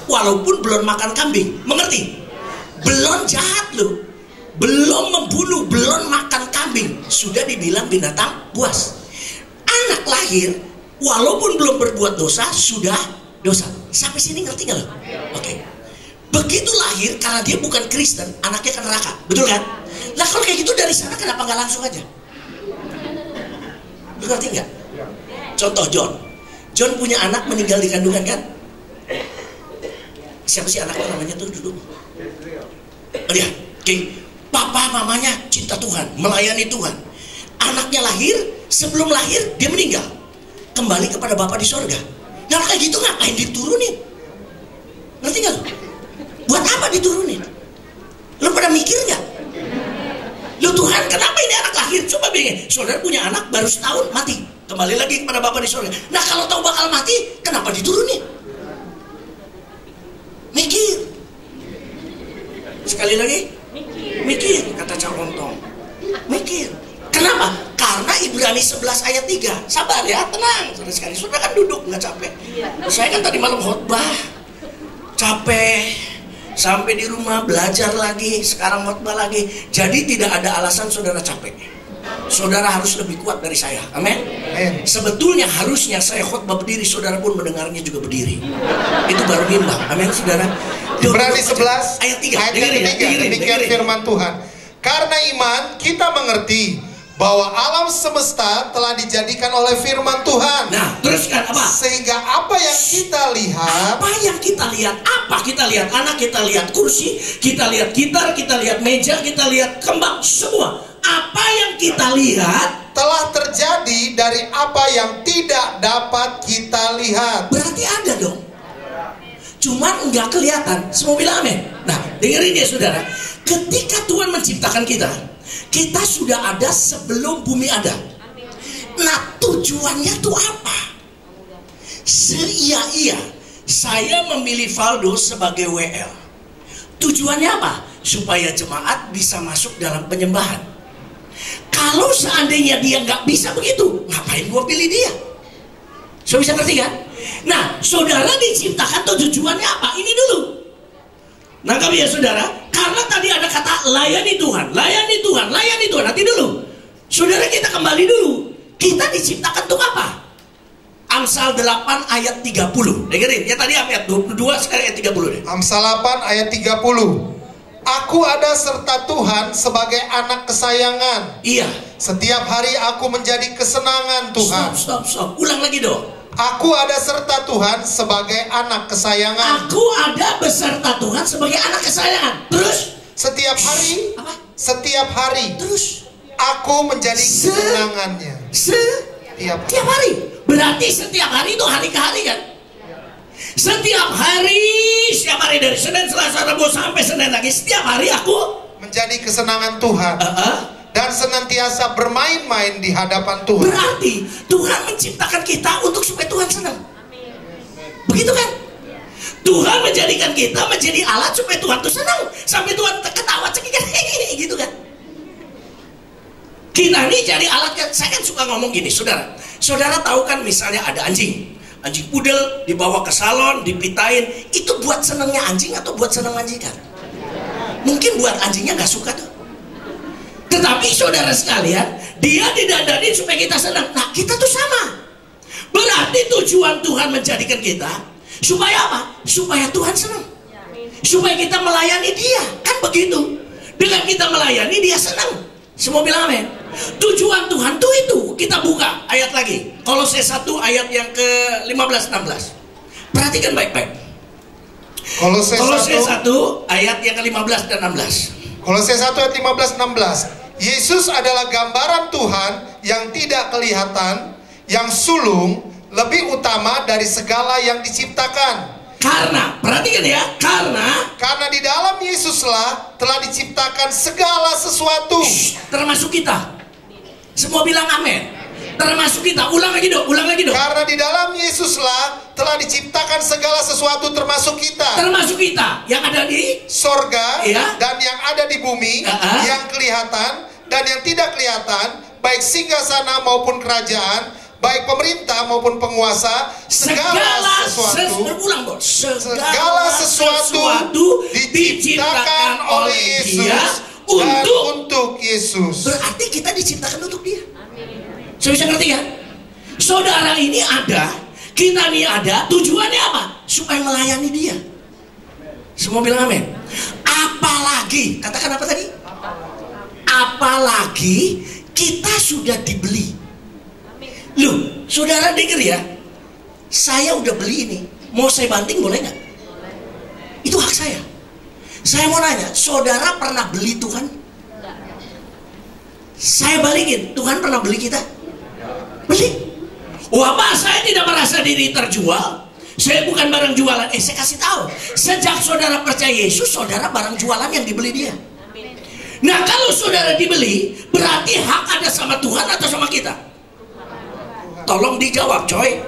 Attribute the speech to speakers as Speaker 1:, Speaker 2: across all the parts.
Speaker 1: walaupun belum makan kambing. Mengerti? Belum jahat loh, belum membunuh, belum makan kambing, sudah dibilang binatang buas. Anak lahir walaupun belum berbuat dosa sudah dosa. Sampai sini ngerti nggak lo? Oke. Begitu lahir, karena dia bukan Kristen, anaknya ke neraka, betul kan? Nah kalau kayak gitu dari sana kenapa nggak langsung aja? Lu ngerti nggak? Contoh John punya anak meninggal di kandungan kan? Siapa sih anaknya namanya tuh dulu? Oh dia, papa mamanya cinta Tuhan, melayani Tuhan. Anaknya lahir, sebelum lahir dia meninggal, kembali kepada Bapa di sorga. Nah kayak gitu ngapain diturunin? Ngerti gak lu? Buat apa diturunin? Lu pada mikir gak? Lu Tuhan kenapa ini anak lahir? Coba bingung, saudara punya anak baru setahun mati, kembali lagi kepada Bapa di sorga. Nah kalau tahu bakal mati, kenapa diturunin? Mikir. Sekali lagi, mikir, kata Cak Lontong. Mikir. Kenapa? Karena Ibrani 11 ayat 3. Sabar ya, tenang. Sekali sudah kan duduk, nggak capek. Saya kan tadi malam khotbah, capek. Sampai di rumah belajar lagi, sekarang khotbah lagi. Jadi tidak ada alasan saudara capek. Saudara harus lebih kuat dari saya. Amin. Sebetulnya harusnya saya khotbah berdiri, saudara pun mendengarnya juga berdiri. Itu baru bimbang. Amin, saudara.
Speaker 2: Ibrani 11
Speaker 1: ayat 3.
Speaker 2: Ayat 3. Demikian firman Tuhan. Karena iman kita mengerti bahwa alam semesta telah dijadikan oleh firman Tuhan.
Speaker 1: Nah, teruskan apa?
Speaker 2: Sehingga apa yang kita lihat,
Speaker 1: apa yang kita lihat? Apa kita lihat? Anak, kita lihat kursi, kita lihat gitar, kita lihat meja, kita lihat kembang, semua. Apa yang kita lihat
Speaker 2: telah terjadi dari apa yang tidak dapat kita lihat.
Speaker 1: Berarti ada dong. Cuman nggak kelihatan. Semua bilang amin. Nah, dengerin ya saudara. Ketika Tuhan menciptakan kita, kita sudah ada sebelum bumi ada. Nah, tujuannya tuh apa? Seia-ia saya memilih Valdo sebagai WL. Tujuannya apa? Supaya jemaat bisa masuk dalam penyembahan. Kalau seandainya dia nggak bisa begitu, ngapain gua pilih dia? Saudara bisa ngerti kan? Nah, saudara diciptakan tuh tujuannya apa? Ini dulu. Nangkap ya saudara? Karena tadi ada kata layani Tuhan, layani Tuhan, layani Tuhan. Nanti dulu. Saudara kita kembali dulu. Kita diciptakan untuk apa? Amsal 8 ayat 30. Dengerin, ya tadi ayat 22, sekarang ayat 30 deh.
Speaker 2: Amsal 8 ayat 30. Aku ada serta Tuhan sebagai anak kesayangan.
Speaker 1: Iya.
Speaker 2: Setiap hari aku menjadi kesenangan Tuhan.
Speaker 1: Stop. Ulang lagi dong.
Speaker 2: Aku ada serta Tuhan sebagai anak kesayangan.
Speaker 1: Aku ada beserta Tuhan sebagai anak kesayangan. Terus?
Speaker 2: Setiap hari.
Speaker 1: Apa?
Speaker 2: Setiap hari.
Speaker 1: Terus?
Speaker 2: Aku menjadi kesenangannya.
Speaker 1: Setiap hari. Berarti setiap hari itu hari ke hari kan? Setiap hari dari Senin, Selasa, Rabu sampai Senin lagi, setiap hari aku
Speaker 2: menjadi kesenangan Tuhan. Dan senantiasa bermain-main di hadapan Tuhan.
Speaker 1: Berarti Tuhan menciptakan kita untuk supaya Tuhan senang. Begitu kan? Tuhan menjadikan kita menjadi alat supaya Tuhan tuh senang. Sampai Tuhan ketawa cekikan gitu kan? Kita ini jadi alat kan? Saya kan suka ngomong gini, saudara. Saudara tahu kan misalnya ada anjing pudel dibawa ke salon, dipitain, itu buat senangnya anjing atau buat senang majikan? Mungkin buat anjingnya nggak suka tuh. Tetapi saudara sekalian, dia didandani supaya kita senang. Nah, kita tuh sama. Berarti tujuan Tuhan menjadikan kita supaya apa? Supaya Tuhan senang. Supaya kita melayani dia. Kan begitu. Dengan kita melayani dia senang. Semua bilang amin. Tujuan Tuhan tuh itu. Kita buka ayat lagi. Kolose 1 ayat yang ke 15-16. Perhatikan baik-baik.
Speaker 2: Kolose
Speaker 1: 1 ayat yang ke 15 dan 16.
Speaker 2: Kolose 1 ayat 15-16. Yesus adalah gambaran Tuhan yang tidak kelihatan, yang sulung, lebih utama dari segala yang diciptakan.
Speaker 1: Karena, perhatikan ya, karena
Speaker 2: di dalam Yesuslah telah diciptakan segala sesuatu.
Speaker 1: Termasuk kita. Semua bilang amin. Termasuk kita. Ulang lagi dong.
Speaker 2: Karena di dalam Yesuslah telah diciptakan segala sesuatu termasuk kita.
Speaker 1: Termasuk kita yang ada di
Speaker 2: sorga,
Speaker 1: ya,
Speaker 2: dan yang ada di bumi, yang kelihatan dan yang tidak kelihatan, baik singgasana maupun kerajaan, baik pemerintah maupun penguasa, segala sesuatu diciptakan oleh Yesus dan untuk Yesus.
Speaker 1: Berarti kita diciptakan untuk Dia. Saya bisa ngerti ya? Saudara ini ada, kita ini ada, tujuannya apa? Supaya melayani Dia. Semua bilang amin. Apalagi, katakan apa tadi? Apalagi kita sudah dibeli. Loh, saudara dengar ya, saya udah beli ini, mau saya banting boleh nggak? Itu hak saya. Saya mau nanya, saudara pernah beli Tuhan? Saya balikin, Tuhan pernah beli kita? Beli. Wah, apa saya tidak merasa diri terjual? Saya bukan barang jualan. Saya kasih tahu, sejak saudara percaya Yesus, saudara barang jualan yang dibeli Dia. Nah, kalau saudara dibeli, berarti hak ada sama Tuhan atau sama kita? Tolong dijawab, coy.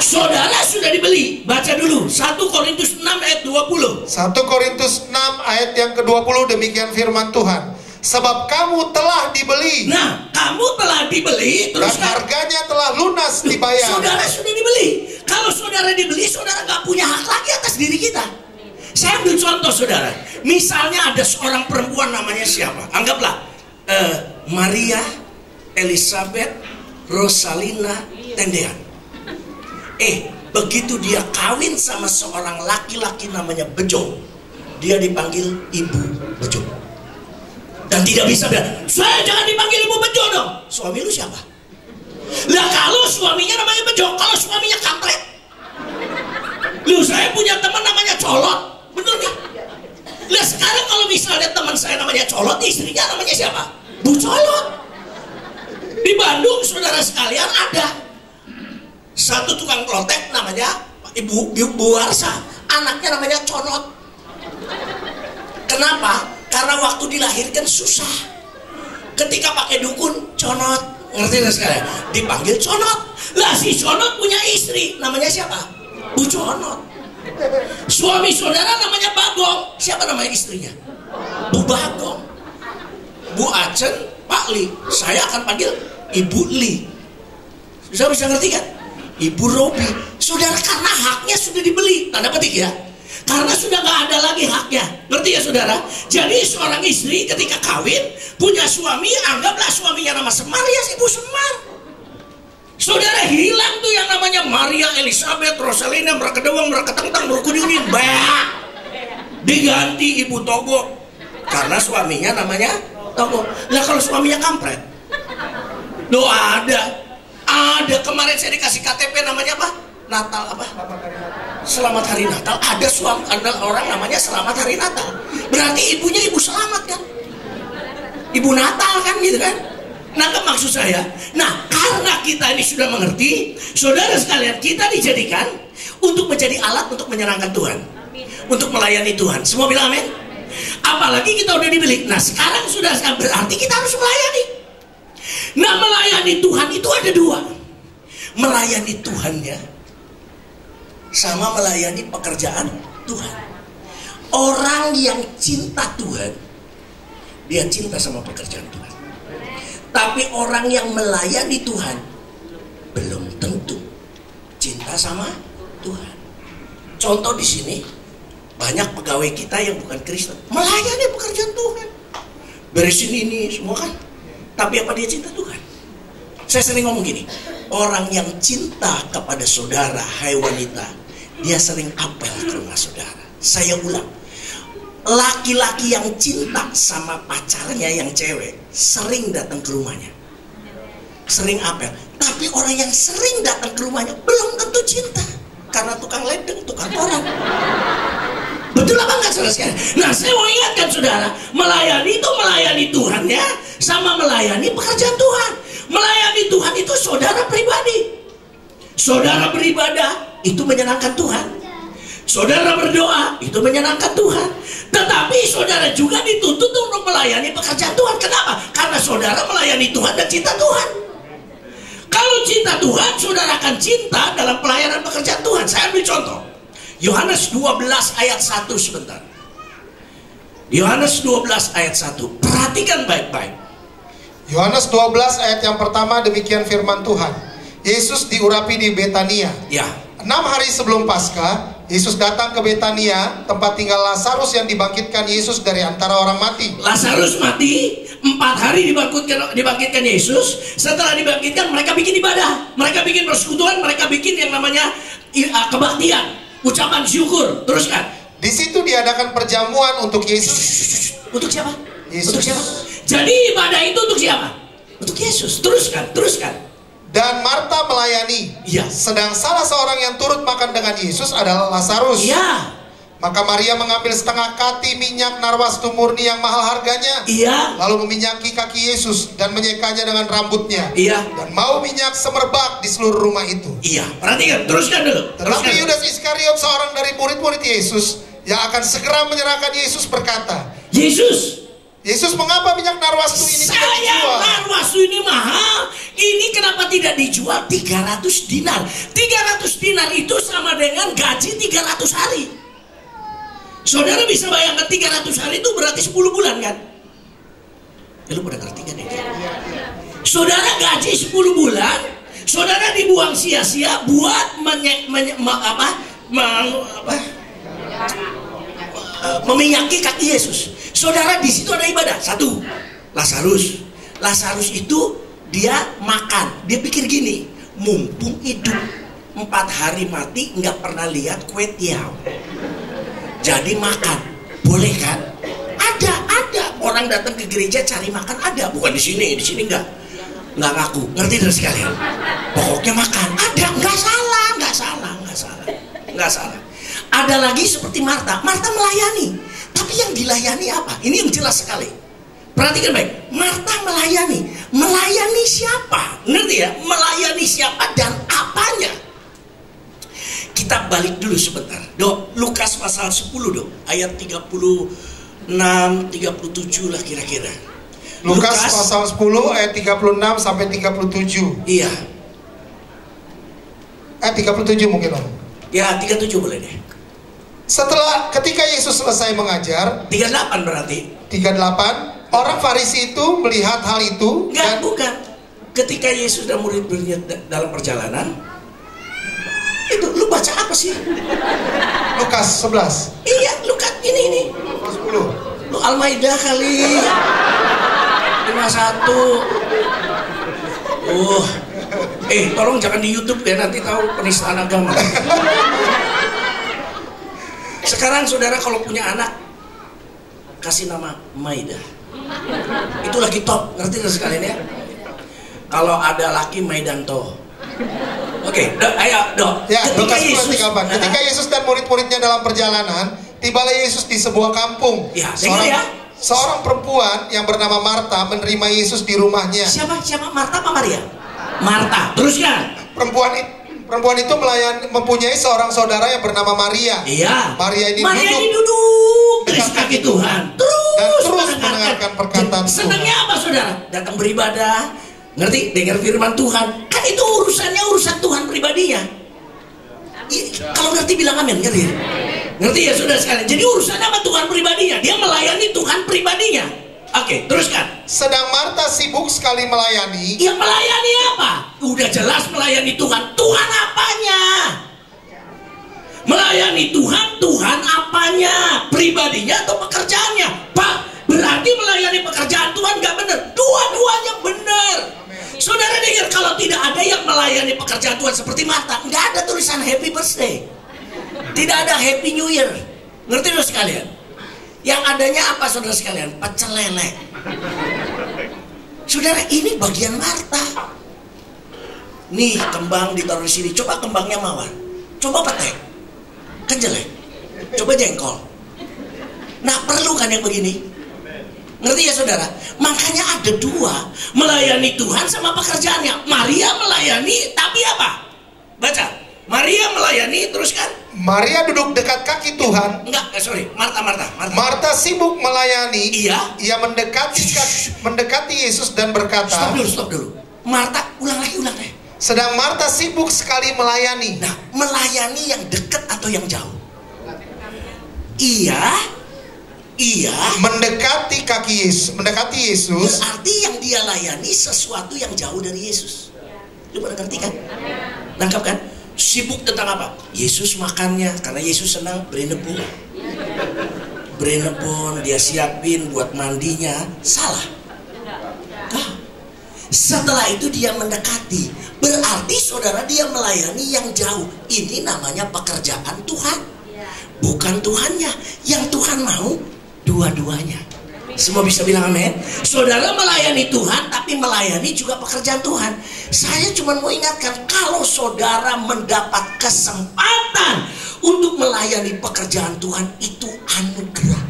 Speaker 1: Saudara sudah dibeli. Baca dulu 1 Korintus 6 ayat 20.
Speaker 2: 1 Korintus 6 ayat yang ke-20, demikian firman Tuhan. Sebab kamu telah dibeli.
Speaker 1: Nah, kamu telah dibeli, terus
Speaker 2: dan harganya telah lunas dibayar.
Speaker 1: Saudara sudah dibeli. Kalau saudara dibeli, saudara nggak punya hak lagi atas diri kita. Saya ambil contoh, saudara. Misalnya ada seorang perempuan, namanya siapa? Anggaplah Maria Elizabeth Rosalina Tendean. Begitu dia kawin sama seorang laki-laki namanya Bejo, dia dipanggil Ibu Bejo. Dan tidak bisa bilang, saya jangan dipanggil Ibu Bejo dong. Suami lu siapa? Lah kalau suaminya namanya Bejo, kalau suaminya kampret. Lu, saya punya teman namanya Colot, bener gak? Lah sekarang kalau misalnya teman saya namanya Colot, istrinya namanya siapa? Bu Colot. Di Bandung, saudara sekalian, ada satu tukang klotek namanya Ibu Warsa, anaknya namanya Conot. Kenapa? Karena waktu dilahirkan susah. Ketika pakai dukun, Conot, ngerti nggak sekalian? Dipanggil Conot. Lah si Conot punya istri, namanya siapa? Bu Conot. Suami saudara namanya Bagong. Siapa namanya istrinya? Bu Bagong. Bu Acen, Pak Li. Saya akan panggil Ibu Li. Bisa ngerti kan? Ibu Robi. Saudara, karena haknya sudah dibeli, tanda petik ya, karena sudah gak ada lagi haknya. Ngerti ya saudara? Jadi seorang istri ketika kawin punya suami, anggaplah suaminya nama Semar, ya Ibu Semar. Saudara, hilang tuh yang namanya Maria Elizabeth Rosalina Merkedewang Merketentang Merkunyunin, diganti Ibu Togo karena suaminya namanya Togo. Nah kalau suaminya kampret, ada kemarin saya dikasih KTP, namanya apa? Natal apa? Selamat Hari Natal. Ada orang namanya Selamat Hari Natal. Berarti ibunya Ibu Selamat kan? Ibu Natal kan gitu kan? Nah, maksud saya, karena kita ini sudah mengerti, saudara sekalian, kita dijadikan untuk menjadi alat untuk menyenangkan Tuhan, untuk melayani Tuhan. Semua bilang amin. Apalagi kita udah dibeli. Nah, sekarang sudah berarti kita harus melayani. Nah, melayani Tuhan itu ada dua. Melayani Tuhannya sama melayani pekerjaan Tuhan. Orang yang cinta Tuhan, dia cinta sama pekerjaan Tuhan. Tapi orang yang melayani Tuhan belum tentu cinta sama Tuhan. Contoh di sini, banyak pegawai kita yang bukan Kristen melayani pekerjaan Tuhan, beresin ini semua kan, tapi apa dia cinta Tuhan? Saya sering ngomong gini, orang yang cinta kepada saudara, hai wanita, dia sering apel ke rumah saudara. Saya ulang, laki-laki yang cinta sama pacarnya yang cewek sering datang ke rumahnya, sering apel. Tapi orang yang sering datang ke rumahnya belum tentu cinta, karena tukang ledeng, tukang orang. Betul apa enggak saudara sekalian? Nah, saya mau ingatkan saudara, melayani itu melayani Tuhannya sama melayani pekerjaan Tuhan. Melayani Tuhan itu saudara pribadi. Saudara beribadah itu menyenangkan Tuhan. Saudara berdoa itu menyenangkan Tuhan. Tetapi saudara juga dituntut untuk melayani pekerjaan Tuhan. Kenapa? Karena saudara melayani Tuhan dan cinta Tuhan. Kalau cinta Tuhan, saudara akan cinta dalam pelayanan pekerjaan Tuhan. Saya ambil contoh Yohanes 12 ayat 1 sebentar. Yohanes 12 ayat 1. Perhatikan baik-baik.
Speaker 2: Yohanes 12 ayat yang pertama, demikian firman Tuhan. Yesus diurapi di Betania.
Speaker 1: Ya.
Speaker 2: 6 hari sebelum Paskah, Yesus datang ke Betania, tempat tinggal Lazarus yang dibangkitkan Yesus dari antara orang mati.
Speaker 1: Lazarus mati, 4 hari dibangkitkan Yesus. Setelah dibangkitkan, mereka bikin ibadah, mereka bikin persekutuan, mereka bikin yang namanya kebaktian, ucapan syukur. Teruskan.
Speaker 2: Di situ diadakan perjamuan untuk Yesus.
Speaker 1: Untuk siapa?
Speaker 2: Yesus.
Speaker 1: Untuk siapa? Jadi ibadah itu untuk siapa? Untuk Yesus. Teruskan.
Speaker 2: Dan Marta melayani.
Speaker 1: Iya.
Speaker 2: Sedang salah seorang yang turut makan dengan Yesus adalah Lazarus.
Speaker 1: Iya.
Speaker 2: Maka Maria mengambil setengah kati minyak narwastu murni yang mahal harganya.
Speaker 1: Iya.
Speaker 2: Lalu meminyaki kaki Yesus dan menyekanya dengan rambutnya.
Speaker 1: Iya.
Speaker 2: Dan mau minyak semerbak di seluruh rumah itu.
Speaker 1: Iya. Perhatikan. Teruskan dulu.
Speaker 2: Tetapi Yudas Iskariot, seorang dari murid-murid Yesus yang akan segera menyerahkan Yesus, berkata, Yesus, mengapa minyak narwastu ini tidak dijual?
Speaker 1: Narwastu ini mahal. Ini kenapa tidak dijual 300 dinar? 300 dinar itu sama dengan gaji 300 hari. Saudara bisa bayangkan 300 hari itu berarti 10 bulan kan? Ya, lu pada ngerti kan ya? Saudara gaji 10 bulan, saudara dibuang sia-sia buat meminyaki kaki Yesus. Saudara, di situ ada ibadah. Satu, Lazarus itu dia makan. Dia pikir gini, mumpung hidup 4 hari mati nggak pernah lihat kue tiaw, jadi makan. Boleh kan? Ada orang datang ke gereja cari makan, ada. Bukan di sini nggak ngaku. Ngerti dari sekalian? Pokoknya makan. Ada, nggak salah. Ada lagi seperti Marta melayani. Tapi yang dilayani apa? Ini yang jelas sekali. Perhatikan baik. Marta melayani siapa? Ngerti ya? Melayani siapa dan apanya? Kita balik dulu sebentar. Dok, Lukas pasal 10 dok, ayat 36, 37 lah kira-kira.
Speaker 2: Lukas pasal 10 ayat 36 sampai 37.
Speaker 1: Iya.
Speaker 2: 37 mungkin om.
Speaker 1: Ya 37 boleh deh.
Speaker 2: Ketika Yesus selesai mengajar,
Speaker 1: 38 berarti.
Speaker 2: 38, orang Farisi itu melihat hal itu.
Speaker 1: Bukan. Ketika Yesus dan murid-muridnya dalam perjalanan, itu lu baca apa sih?
Speaker 2: Lukas 11.
Speaker 1: Iya, Lukas ini.
Speaker 2: Lukas 10.
Speaker 1: Lu Al-Maidah kali. 51. Tolong jangan di YouTube ya, nanti tahu penistaan agama. Sekarang saudara kalau punya anak, kasih nama Maidah. Itu lagi top, ngerti gak sekalian ya? Kalau ada laki Maidanto. Oke, ayo dok.
Speaker 2: Ya, ketika Yesus dan murid-muridnya dalam perjalanan, tibalah Yesus di sebuah kampung.
Speaker 1: Ya,
Speaker 2: seorang perempuan yang bernama Marta menerima Yesus di rumahnya.
Speaker 1: Siapa? Marta apa Maria? Marta. Teruskan.
Speaker 2: Perempuan itu mempunyai seorang saudara yang bernama Maria.
Speaker 1: Iya.
Speaker 2: Maria ini
Speaker 1: duduk di kaki Tuhan.
Speaker 2: Terus mendengarkan perkataan Tuhan.
Speaker 1: Senangnya apa saudara? Datang beribadah, ngerti? Dengar firman Tuhan. Kan itu urusan Tuhan pribadinya. Kalau ngerti bilang amin, ngerti? Ngerti ya saudara sekalian? Jadi urusannya sama Tuhan pribadinya. Dia melayani Tuhan pribadinya. Oke, teruskan.
Speaker 2: Sedang Marta sibuk sekali melayani.
Speaker 1: Ya melayani apa? Udah jelas melayani Tuhan. Tuhan apanya? Melayani Tuhan apanya? Pribadinya atau pekerjaannya? Pak, berarti melayani pekerjaan Tuhan gak benar. Dua-duanya benar. Saudara dengar, kalau tidak ada yang melayani pekerjaan Tuhan seperti Marta, nggak ada tulisan Happy Birthday, tidak ada Happy New Year. Ngerti loh sekalian? Yang adanya apa saudara sekalian? Pecel lele. Saudara, ini bagian Marta. Nih kembang ditaruh di sini. Coba kembangnya mawar, coba petek, kan jelek. Coba jengkol. Nah perlu kan yang begini? Ngerti ya saudara? Makanya ada dua, melayani Tuhan sama pekerjaannya. Maria melayani, tapi apa? Baca. Maria melayani, terus kan?
Speaker 2: Maria duduk dekat kaki Tuhan.
Speaker 1: Marta
Speaker 2: sibuk melayani.
Speaker 1: Iya.
Speaker 2: Ia mendekati Yesus dan berkata.
Speaker 1: Stop dulu. Marta, ulang lagi.
Speaker 2: Sedang Marta sibuk sekali melayani.
Speaker 1: Nah, melayani yang dekat atau yang jauh? Iya. Mendekati
Speaker 2: kaki Yesus.
Speaker 1: Berarti yang dia layani sesuatu yang jauh dari Yesus. Coba ngerti kan? Nangkap kan? Sibuk tentang apa? Yesus makannya, karena Yesus senang berenebon. Berenebon, dia siapin buat mandinya. Salah. Nah, setelah itu dia mendekati. Berarti saudara dia melayani yang jauh. Ini namanya pekerjaan Tuhan. Bukan Tuhannya. Yang Tuhan mau dua-duanya. Semua bisa bilang amin. Saudara melayani Tuhan, tapi melayani juga pekerjaan Tuhan. Saya cuma mau ingatkan, kalau saudara mendapat kesempatan untuk melayani pekerjaan Tuhan, itu anugerah.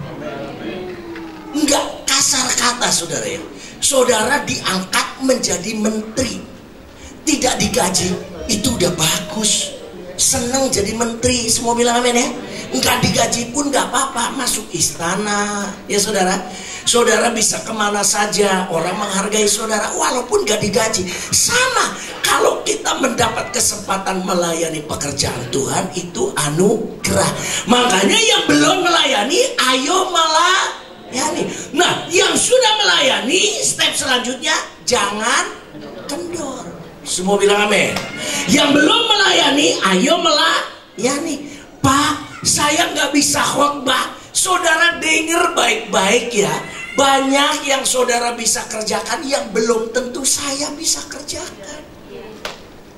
Speaker 1: Enggak kasar kata saudara ya. Saudara diangkat menjadi menteri, tidak digaji, itu udah bagus. Senang jadi menteri, semua bilang amin ya. Enggak digaji pun enggak apa-apa, masuk istana ya saudara. Saudara bisa kemana saja, orang menghargai saudara walaupun enggak digaji. Sama kalau kita mendapat kesempatan melayani pekerjaan Tuhan, itu anugerah. Makanya yang belum melayani, ayo melayani. Nah, yang sudah melayani, step selanjutnya jangan kendor. Semua bilang amin. Yang belum melayani, ayo melayani. Pak, saya nggak bisa khotbah. Saudara dengar baik-baik ya. Banyak yang saudara bisa kerjakan yang belum tentu saya bisa kerjakan.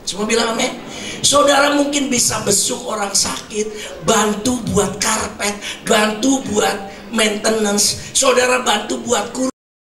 Speaker 1: Semua bilang amin. Saudara mungkin bisa besuk orang sakit, bantu buat karpet, bantu buat maintenance, saudara bantu buat